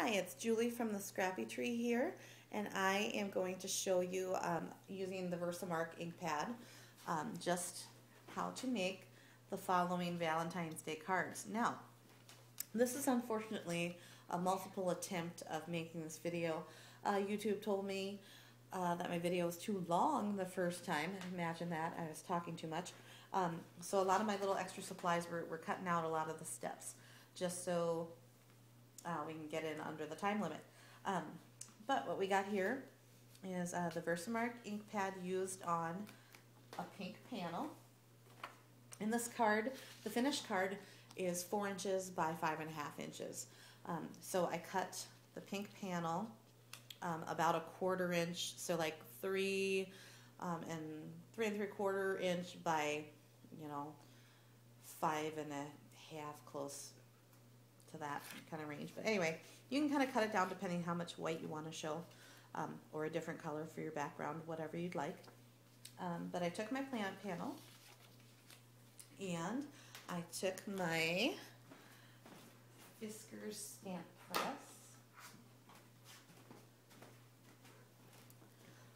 Hi, it's Julie from the Scrappy Tree here, and I am going to show you using the Versamark ink pad just how to make the following Valentine's Day cards. Now, this is unfortunately a multiple attempt of making this video. YouTube told me that my video was too long the first time. Imagine that, I was talking too much. So a lot of my little extra supplies were cutting out a lot of the steps just so we can get in under the time limit. But what we got here is the Versamark ink pad used on a pink panel. In this card, the finished card is 4 inches by 5.5 inches. So I cut the pink panel about 1/4 inch, so like 3 and 3 3/4 inch by 5.5, close to that kind of range. But anyway, you can kind of cut it down depending how much white you want to show, or a different color for your background, whatever you'd like. But I took my plant panel and I took my Fiskars stamp press.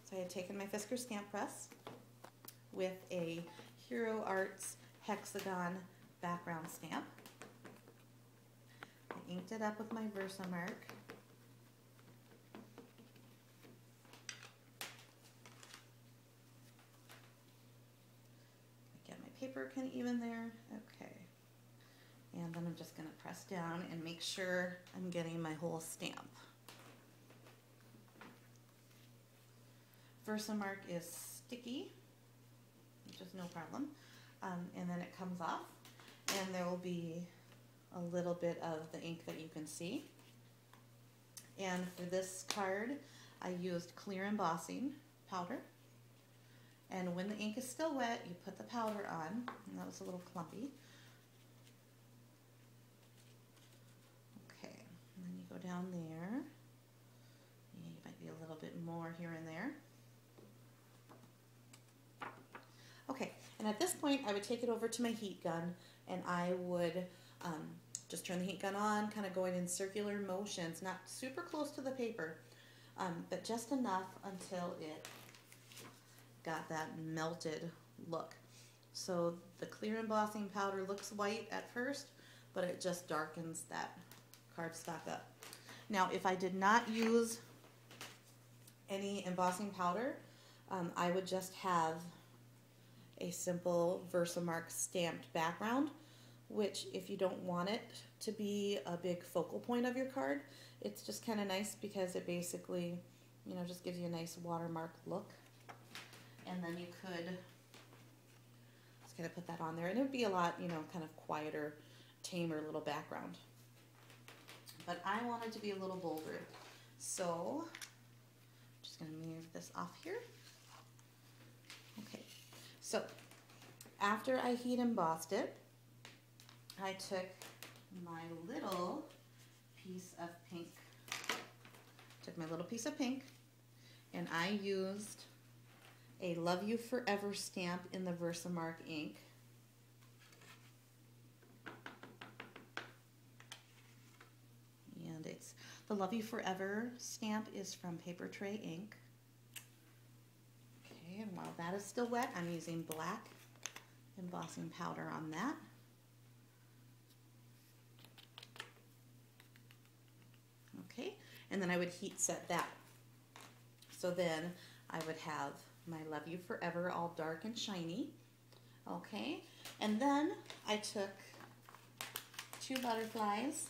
So I had taken my Fiskars stamp press with a Hero Arts hexagon background stamp. I inked it up with my Versamark. Get my paper kind of even there. Okay. And then I'm just going to press down and make sure I'm getting my whole stamp. Versamark is sticky, which is no problem. And then it comes off, and there will be a little bit of the ink that you can see. And for this card, I used clear embossing powder. And when the ink is still wet, you put the powder on. And that was a little clumpy. Okay, and then you go down there. Yeah, you might be a little bit more here and there. Okay, and at this point, I would take it over to my heat gun, and I would just turn the heat gun on, kind of going in circular motions, not super close to the paper, but just enough until it got that melted look. So the clear embossing powder looks white at first, but it just darkens that cardstock up. Now, if I did not use any embossing powder, I would just have a simple Versamark stamped background, which if you don't want it to be a big focal point of your card, it's just kind of nice because it basically, just gives you a nice watermark look. And then you could just kind of put that on there, and it would be a lot, kind of quieter, tamer little background. But I wanted to be a little bolder, so I'm just going to move this off here. Okay. So, after I heat embossed it, I took my little piece of pink, and I used a Love You Forever stamp in the Versamark ink. And it's the Love You Forever stamp is from Paper Tray Ink. And while that is still wet, I'm using black embossing powder on that. Okay, and then I would heat set that. So then I would have my Love You Forever all dark and shiny. Okay, and then I took 2 butterflies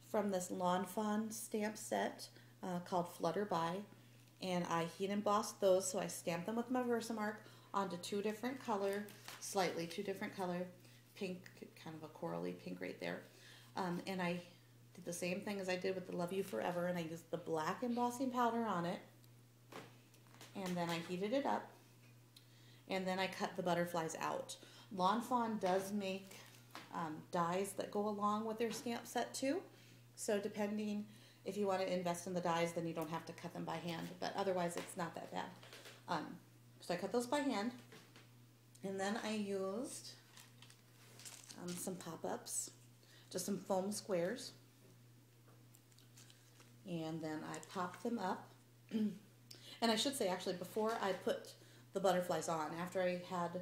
from this Lawn Fawn stamp set called Flutter By. And I heat embossed those, so I stamped them with my Versamark onto 2 different color, slightly 2 different color, pink, kind of a corally pink right there. And I did the same thing as I did with the Love You Forever, and I used the black embossing powder on it. And then I heated it up, and then I cut the butterflies out. Lawn Fawn does make dies that go along with their stamp set too, so depending if you want to invest in the dies, then you don't have to cut them by hand, but otherwise it's not that bad. So I cut those by hand, and then I used some pop-ups, just some foam squares, and then I pop them up. And I should say, actually, before I put the butterflies on, after I had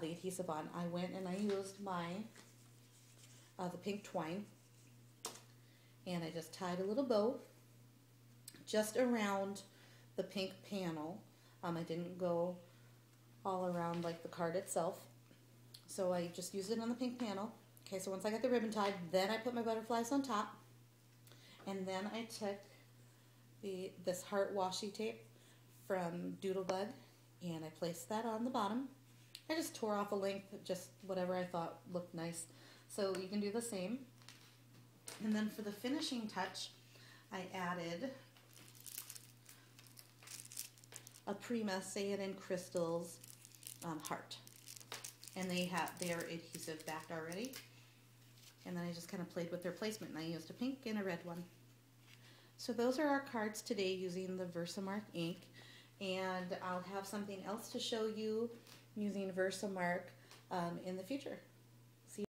the adhesive on, I went and I used the pink twine, and I just tied a little bow just around the pink panel. I didn't go all around like the card itself, so I just used it on the pink panel. Okay, so once I got the ribbon tied, then I put my butterflies on top, and then I took this heart washi tape from Doodlebug, and I placed that on the bottom. I just tore off a length, just whatever I thought looked nice. So you can do the same. And then for the finishing touch, I added a Prima Say It in Crystals heart. And they are adhesive backed already. And then I just kind of played with their placement, and I used a pink and a red one. So those are our cards today using the Versamark ink. And I'll have something else to show you using Versamark in the future.